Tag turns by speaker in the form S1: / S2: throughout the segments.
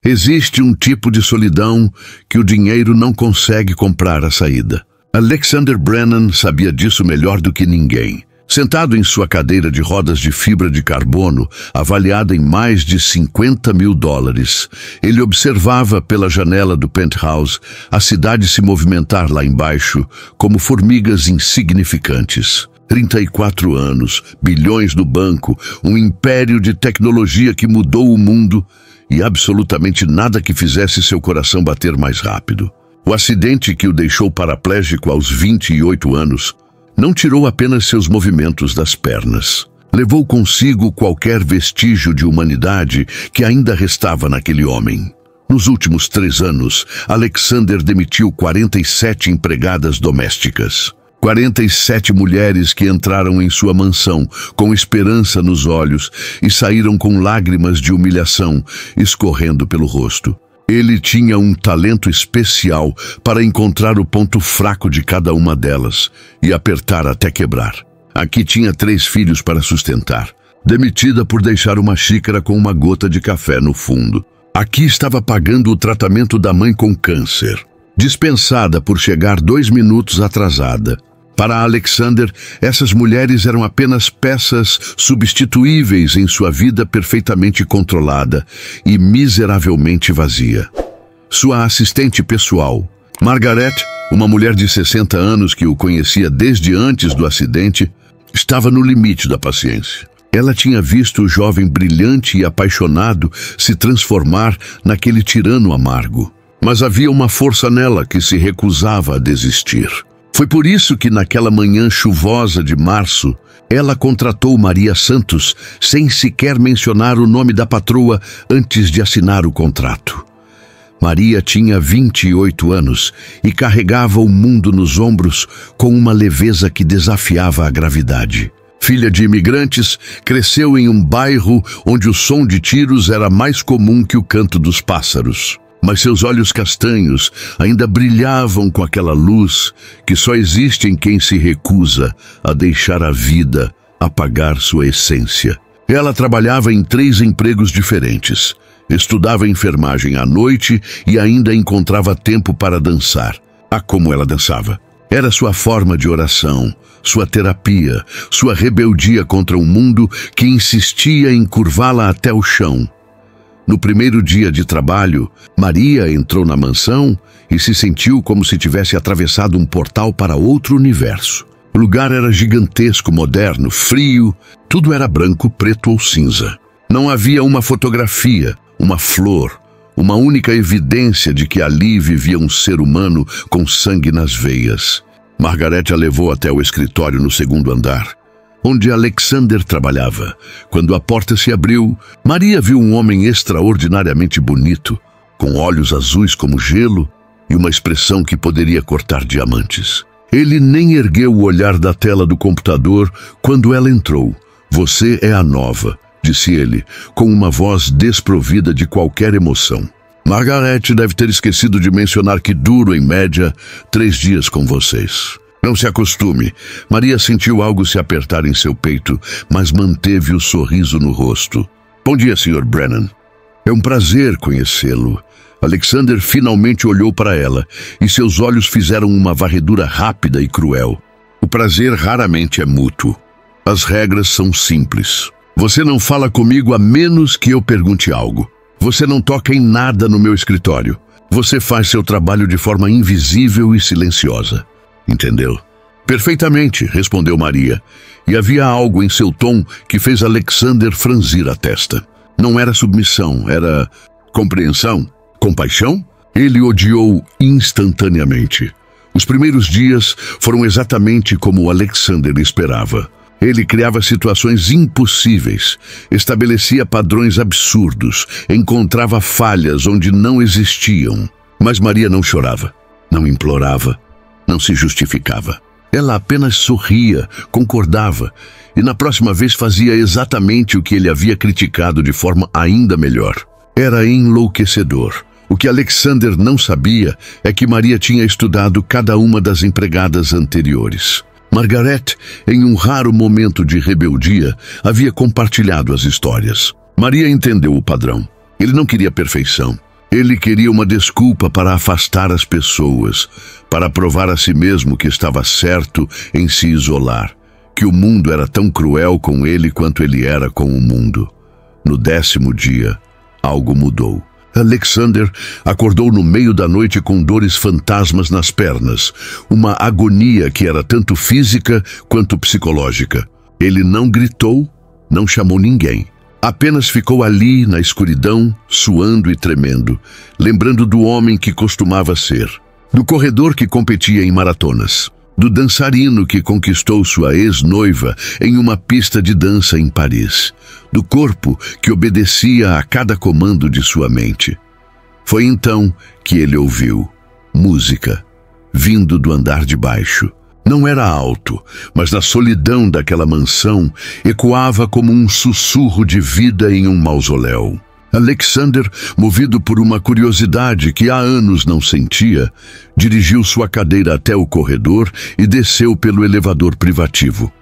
S1: Existe um tipo de solidão que o dinheiro não consegue comprar a saída. Alexander Brennan sabia disso melhor do que ninguém. Sentado em sua cadeira de rodas de fibra de carbono, avaliada em mais de $50 mil, ele observava pela janela do penthouse a cidade se movimentar lá embaixo como formigas insignificantes. 34 anos, bilhões no banco, um império de tecnologia que mudou o mundo e absolutamente nada que fizesse seu coração bater mais rápido. O acidente que o deixou paraplégico aos 28 anos não tirou apenas seus movimentos das pernas. Levou consigo qualquer vestígio de humanidade que ainda restava naquele homem. Nos últimos 3 anos, Alexander demitiu 47 empregadas domésticas. 47 mulheres que entraram em sua mansão com esperança nos olhos e saíram com lágrimas de humilhação escorrendo pelo rosto. Ele tinha um talento especial para encontrar o ponto fraco de cada uma delas e apertar até quebrar. Aqui tinha 3 filhos para sustentar, demitida por deixar uma xícara com uma gota de café no fundo. Aqui estava pagando o tratamento da mãe com câncer, dispensada por chegar 2 minutos atrasada. Para Alexander, essas mulheres eram apenas peças substituíveis em sua vida perfeitamente controlada e miseravelmente vazia. Sua assistente pessoal, Margaret, uma mulher de 60 anos que o conhecia desde antes do acidente, estava no limite da paciência. Ela tinha visto o jovem brilhante e apaixonado se transformar naquele tirano amargo. Mas havia uma força nela que se recusava a desistir. Foi por isso que naquela manhã chuvosa de março, ela contratou Maria Santos sem sequer mencionar o nome da patroa antes de assinar o contrato. Maria tinha 28 anos e carregava o mundo nos ombros com uma leveza que desafiava a gravidade. Filha de imigrantes, cresceu em um bairro onde o som de tiros era mais comum que o canto dos pássaros. Mas seus olhos castanhos ainda brilhavam com aquela luz que só existe em quem se recusa a deixar a vida apagar sua essência. Ela trabalhava em 3 empregos diferentes, estudava enfermagem à noite e ainda encontrava tempo para dançar. Ah, como ela dançava! Era sua forma de oração, sua terapia, sua rebeldia contra um mundo que insistia em curvá-la até o chão. No primeiro dia de trabalho, Maria entrou na mansão e se sentiu como se tivesse atravessado um portal para outro universo. O lugar era gigantesco, moderno, frio, tudo era branco, preto ou cinza. Não havia uma fotografia, uma flor, uma única evidência de que ali vivia um ser humano com sangue nas veias. Margaret a levou até o escritório no 2º andar, onde Alexander trabalhava. Quando a porta se abriu, Maria viu um homem extraordinariamente bonito, com olhos azuis como gelo e uma expressão que poderia cortar diamantes. Ele nem ergueu o olhar da tela do computador quando ela entrou. "Você é a nova", disse ele, com uma voz desprovida de qualquer emoção. "Margaret deve ter esquecido de mencionar que duro, em média, 3 dias com vocês." "Não se acostume." Maria sentiu algo se apertar em seu peito, mas manteve o sorriso no rosto. "Bom dia, Sr. Brennan. É um prazer conhecê-lo." Alexander finalmente olhou para ela, e seus olhos fizeram uma varredura rápida e cruel. "O prazer raramente é mútuo. As regras são simples. Você não fala comigo a menos que eu pergunte algo. Você não toca em nada no meu escritório. Você faz seu trabalho de forma invisível e silenciosa. Entendeu?" "Perfeitamente", respondeu Maria, e havia algo em seu tom que fez Alexander franzir a testa. Não era submissão, era compreensão, compaixão. Ele odiou instantaneamente. Os primeiros dias foram exatamente como Alexander esperava. Ele criava situações impossíveis, estabelecia padrões absurdos, encontrava falhas onde não existiam. Mas Maria não chorava, não implorava, não se justificava. Ela apenas sorria, concordava, e na próxima vez fazia exatamente o que ele havia criticado de forma ainda melhor. Era enlouquecedor. O que Alexander não sabia é que Maria tinha estudado cada uma das empregadas anteriores. Margaret, em um raro momento de rebeldia, havia compartilhado as histórias. Maria entendeu o padrão. Ele não queria perfeição. Ele queria uma desculpa para afastar as pessoas, para provar a si mesmo que estava certo em se isolar, que o mundo era tão cruel com ele quanto ele era com o mundo. No 10º dia, algo mudou. Alexander acordou no meio da noite com dores fantasmas nas pernas, uma agonia que era tanto física quanto psicológica. Ele não gritou, não chamou ninguém. Apenas ficou ali na escuridão, suando e tremendo, lembrando do homem que costumava ser, do corredor que competia em maratonas, do dançarino que conquistou sua ex-noiva em uma pista de dança em Paris, do corpo que obedecia a cada comando de sua mente. Foi então que ele ouviu música, vindo do andar de baixo. Não era alto, mas na solidão daquela mansão ecoava como um sussurro de vida em um mausoléu. Alexander, movido por uma curiosidade que há anos não sentia, dirigiu sua cadeira até o corredor e desceu pelo elevador privativo.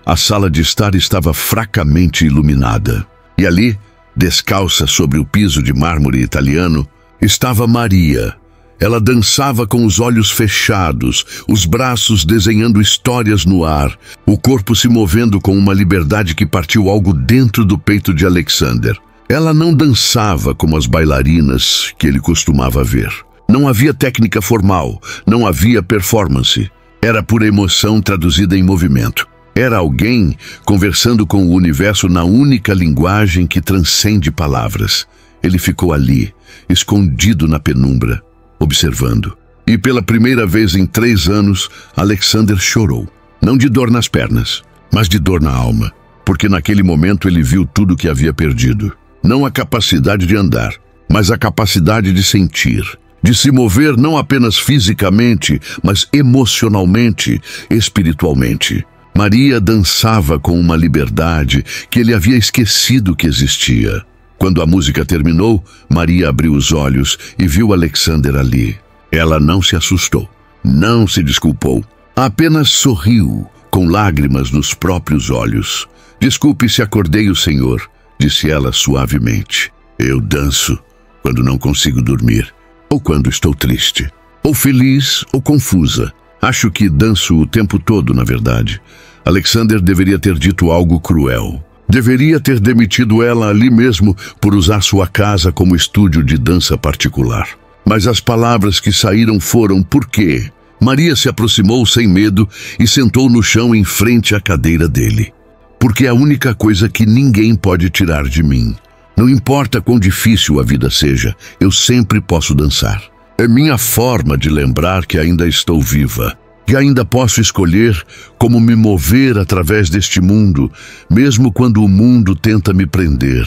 S1: A sala de estar estava fracamente iluminada. E ali, descalça sobre o piso de mármore italiano, estava Maria. Ela dançava com os olhos fechados, os braços desenhando histórias no ar, o corpo se movendo com uma liberdade que partiu algo dentro do peito de Alexander. Ela não dançava como as bailarinas que ele costumava ver. Não havia técnica formal, não havia performance. Era pura emoção traduzida em movimento. Era alguém conversando com o universo na única linguagem que transcende palavras. Ele ficou ali, escondido na penumbra, observando. E pela primeira vez em 3 anos, Alexander chorou. Não de dor nas pernas, mas de dor na alma. Porque naquele momento ele viu tudo que havia perdido. Não a capacidade de andar, mas a capacidade de sentir. De se mover não apenas fisicamente, mas emocionalmente, espiritualmente. Maria dançava com uma liberdade que ele havia esquecido que existia. Quando a música terminou, Maria abriu os olhos e viu Alexander ali. Ela não se assustou, não se desculpou. Apenas sorriu, com lágrimas nos próprios olhos. "Desculpe se acordei o senhor", disse ela suavemente. "Eu danço quando não consigo dormir, ou quando estou triste, ou feliz ou confusa. Acho que danço o tempo todo, na verdade." Alexander deveria ter dito algo cruel. Deveria ter demitido ela ali mesmo por usar sua casa como estúdio de dança particular. Mas as palavras que saíram foram "por quê?". Maria se aproximou sem medo e sentou no chão em frente à cadeira dele. "Porque é a única coisa que ninguém pode tirar de mim. Não importa quão difícil a vida seja, eu sempre posso dançar. É minha forma de lembrar que ainda estou viva. Que ainda posso escolher como me mover através deste mundo, mesmo quando o mundo tenta me prender."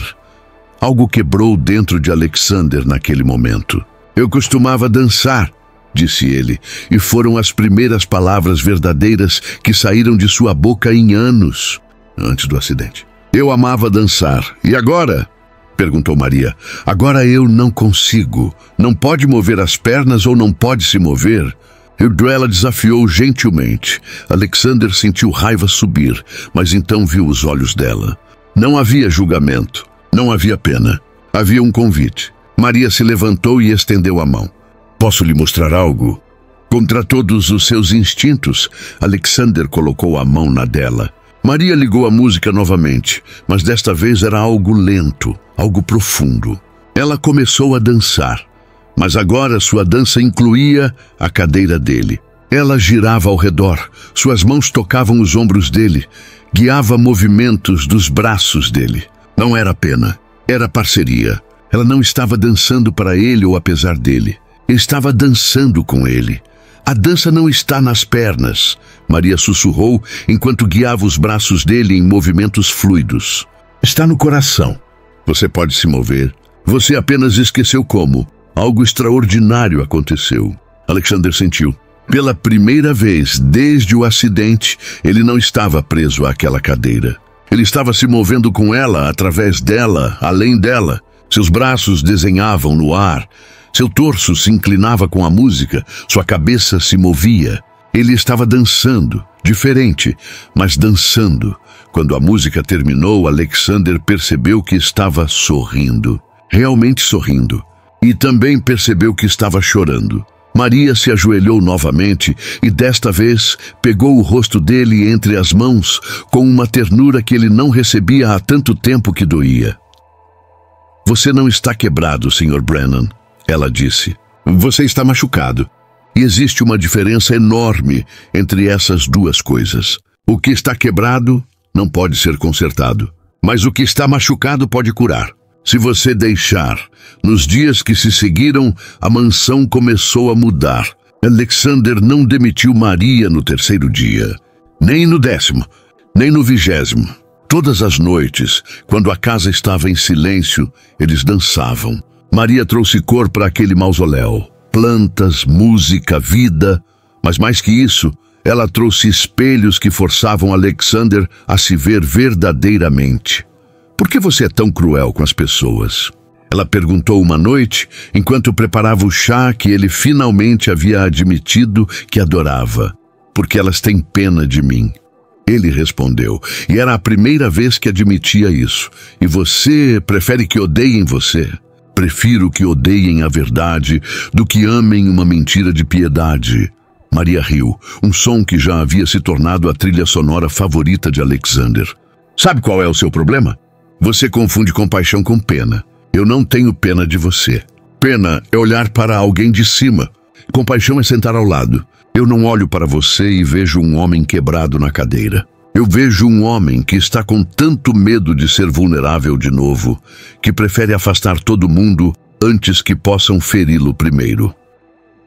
S1: Algo quebrou dentro de Alexander naquele momento. "Eu costumava dançar", disse ele, e foram as primeiras palavras verdadeiras que saíram de sua boca em anos, antes do acidente. "Eu amava dançar. E agora?" perguntou Maria. "Agora eu não consigo. Não pode mover as pernas ou não pode se mover?" Ela desafiou gentilmente. Alexander sentiu raiva subir, mas então viu os olhos dela. Não havia julgamento, não havia pena. Havia um convite. Maria se levantou e estendeu a mão. "Posso lhe mostrar algo?" Contra todos os seus instintos, Alexander colocou a mão na dela. Maria ligou a música novamente, mas desta vez era algo lento, algo profundo. Ela começou a dançar. Mas agora sua dança incluía a cadeira dele. Ela girava ao redor, suas mãos tocavam os ombros dele, guiava movimentos dos braços dele. Não era pena, era parceria. Ela não estava dançando para ele ou apesar dele. Estava dançando com ele. "A dança não está nas pernas", Maria sussurrou enquanto guiava os braços dele em movimentos fluidos. "Está no coração. Você pode se mover. Você apenas esqueceu como. Algo extraordinário aconteceu." Alexander sentiu. Pela primeira vez desde o acidente, ele não estava preso àquela cadeira. Ele estava se movendo com ela, através dela, além dela. Seus braços desenhavam no ar. Seu torso se inclinava com a música. Sua cabeça se movia. Ele estava dançando, diferente, mas dançando. Quando a música terminou, Alexander percebeu que estava sorrindo. Realmente sorrindo. e também percebeu que estava chorando. Maria se ajoelhou novamente e desta vez pegou o rosto dele entre as mãos com uma ternura que ele não recebia há tanto tempo que doía. Você não está quebrado, Sr. Brennan, ela disse. Você está machucado. E existe uma diferença enorme entre essas duas coisas. O que está quebrado não pode ser consertado, mas o que está machucado pode curar. Se você deixar, nos dias que se seguiram, a mansão começou a mudar. Alexander não demitiu Maria no 3º dia, nem no 10º, nem no 20º. Todas as noites, quando a casa estava em silêncio, eles dançavam. Maria trouxe cor para aquele mausoléu. Plantas, música, vida. Mas mais que isso, ela trouxe espelhos que forçavam Alexander a se ver verdadeiramente. Por que você é tão cruel com as pessoas? Ela perguntou uma noite, enquanto preparava o chá que ele finalmente havia admitido que adorava. Porque elas têm pena de mim. Ele respondeu, e era a primeira vez que admitia isso. E você prefere que odeiem você? Prefiro que odeiem a verdade do que amem uma mentira de piedade. Maria riu, um som que já havia se tornado a trilha sonora favorita de Alexander. Sabe qual é o seu problema? Você confunde compaixão com pena. Eu não tenho pena de você. Pena é olhar para alguém de cima. Compaixão é sentar ao lado. Eu não olho para você e vejo um homem quebrado na cadeira. Eu vejo um homem que está com tanto medo de ser vulnerável de novo, que prefere afastar todo mundo antes que possam feri-lo primeiro.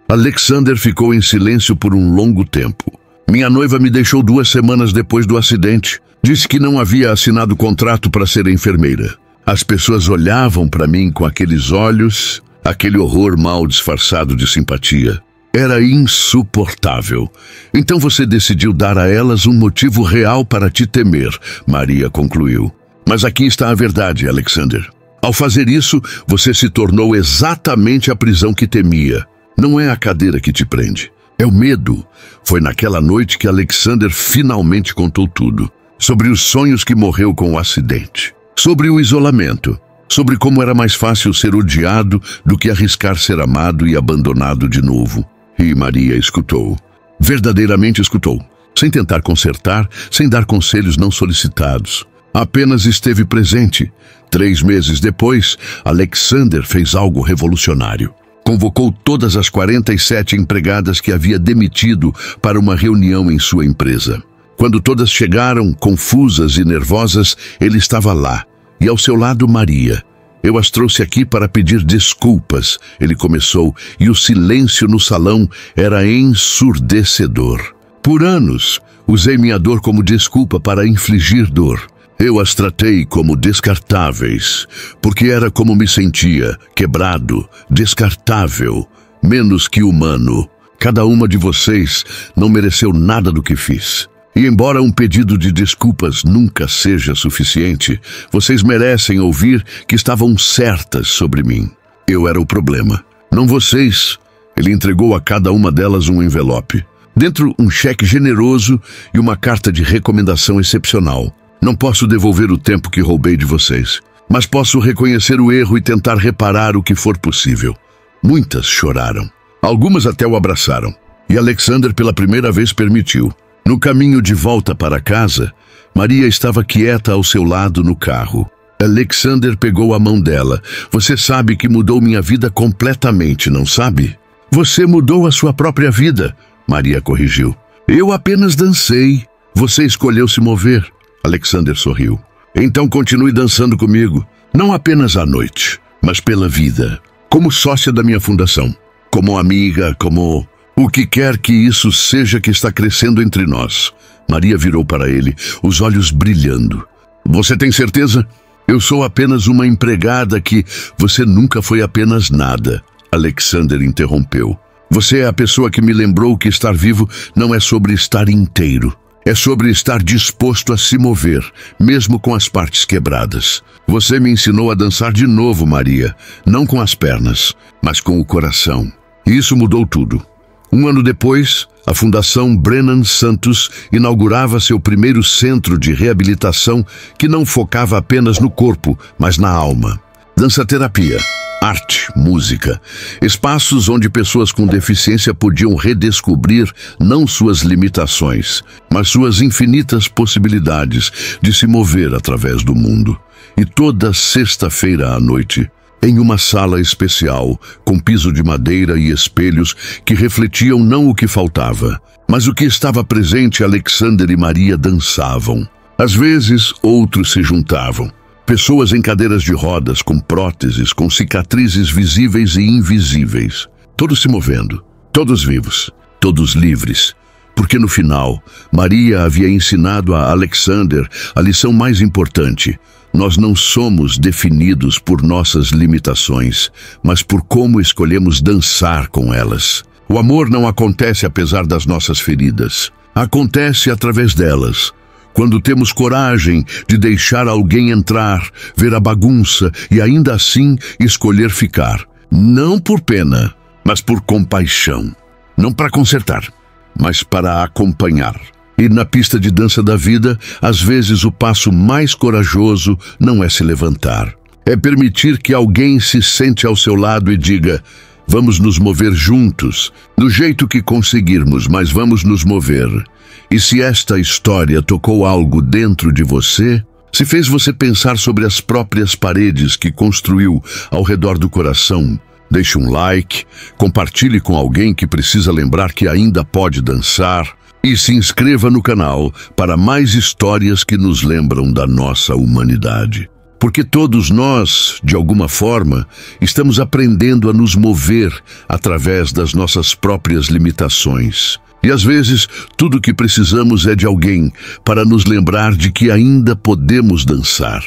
S1: Alexander ficou em silêncio por um longo tempo. Minha noiva me deixou 2 semanas depois do acidente. Disse que não havia assinado contrato para ser enfermeira. As pessoas olhavam para mim com aqueles olhos, aquele horror mal disfarçado de simpatia. Era insuportável. Então você decidiu dar a elas um motivo real para te temer, Maria concluiu. Mas aqui está a verdade, Alexander. Ao fazer isso, você se tornou exatamente a prisão que temia. Não é a cadeira que te prende. É o medo. Foi naquela noite que Alexander finalmente contou tudo. Sobre os sonhos que morreu com o acidente. Sobre o isolamento. Sobre como era mais fácil ser odiado do que arriscar ser amado e abandonado de novo. E Maria escutou. Verdadeiramente escutou. Sem tentar consertar, sem dar conselhos não solicitados. Apenas esteve presente. 3 meses depois, Alexander fez algo revolucionário. Convocou todas as 47 empregadas que havia demitido para uma reunião em sua empresa. Quando todas chegaram, confusas e nervosas, ele estava lá, e ao seu lado Maria. Eu as trouxe aqui para pedir desculpas, ele começou, e o silêncio no salão era ensurdecedor. Por anos, usei minha dor como desculpa para infligir dor. Eu as tratei como descartáveis, porque era como me sentia, quebrado, descartável, menos que humano. Cada uma de vocês não mereceu nada do que fiz. E embora um pedido de desculpas nunca seja suficiente, vocês merecem ouvir que estavam certas sobre mim. Eu era o problema, não vocês. Ele entregou a cada uma delas um envelope. Dentro, um cheque generoso e uma carta de recomendação excepcional. Não posso devolver o tempo que roubei de vocês, mas posso reconhecer o erro e tentar reparar o que for possível. Muitas choraram. Algumas até o abraçaram. E Alexander pela primeira vez permitiu. No caminho de volta para casa, Maria estava quieta ao seu lado no carro. Alexander pegou a mão dela. Você sabe que mudou minha vida completamente, não sabe? Você mudou a sua própria vida, Maria corrigiu. Eu apenas dancei. Você escolheu se mover. Alexander sorriu. Então continue dançando comigo. Não apenas à noite, mas pela vida. Como sócia da minha fundação. Como amiga, como... o que quer que isso seja que está crescendo entre nós. Maria virou para ele, os olhos brilhando. Você tem certeza? Eu sou apenas uma empregada que... Você nunca foi apenas nada. Alexander interrompeu. Você é a pessoa que me lembrou que estar vivo não é sobre estar inteiro. É sobre estar disposto a se mover, mesmo com as partes quebradas. Você me ensinou a dançar de novo, Maria. Não com as pernas, mas com o coração. E isso mudou tudo. 1 ano depois, a Fundação Brennan Santos inaugurava seu primeiro centro de reabilitação que não focava apenas no corpo, mas na alma. Dança-terapia. arte, música. Espaços onde pessoas com deficiência podiam redescobrir não suas limitações, mas suas infinitas possibilidades de se mover através do mundo. E toda sexta-feira à noite, em uma sala especial, com piso de madeira e espelhos que refletiam não o que faltava, mas o que estava presente, Alexander e Maria dançavam. Às vezes, outros se juntavam. Pessoas em cadeiras de rodas, com próteses, com cicatrizes visíveis e invisíveis. Todos se movendo, todos vivos, todos livres. Porque no final, Maria havia ensinado a Alexander a lição mais importante. Nós não somos definidos por nossas limitações, mas por como escolhemos dançar com elas. O amor não acontece apesar das nossas feridas. Acontece através delas. Quando temos coragem de deixar alguém entrar, ver a bagunça e ainda assim escolher ficar. Não por pena, mas por compaixão. Não para consertar, mas para acompanhar. E na pista de dança da vida, às vezes o passo mais corajoso não é se levantar. É permitir que alguém se sente ao seu lado e diga: vamos nos mover juntos, do jeito que conseguirmos, mas vamos nos mover. E se esta história tocou algo dentro de você, se fez você pensar sobre as próprias paredes que construiu ao redor do coração, deixe um like, compartilhe com alguém que precisa lembrar que ainda pode dançar e se inscreva no canal para mais histórias que nos lembram da nossa humanidade. Porque todos nós, de alguma forma, estamos aprendendo a nos mover através das nossas próprias limitações. E às vezes, tudo o que precisamos é de alguém para nos lembrar de que ainda podemos dançar.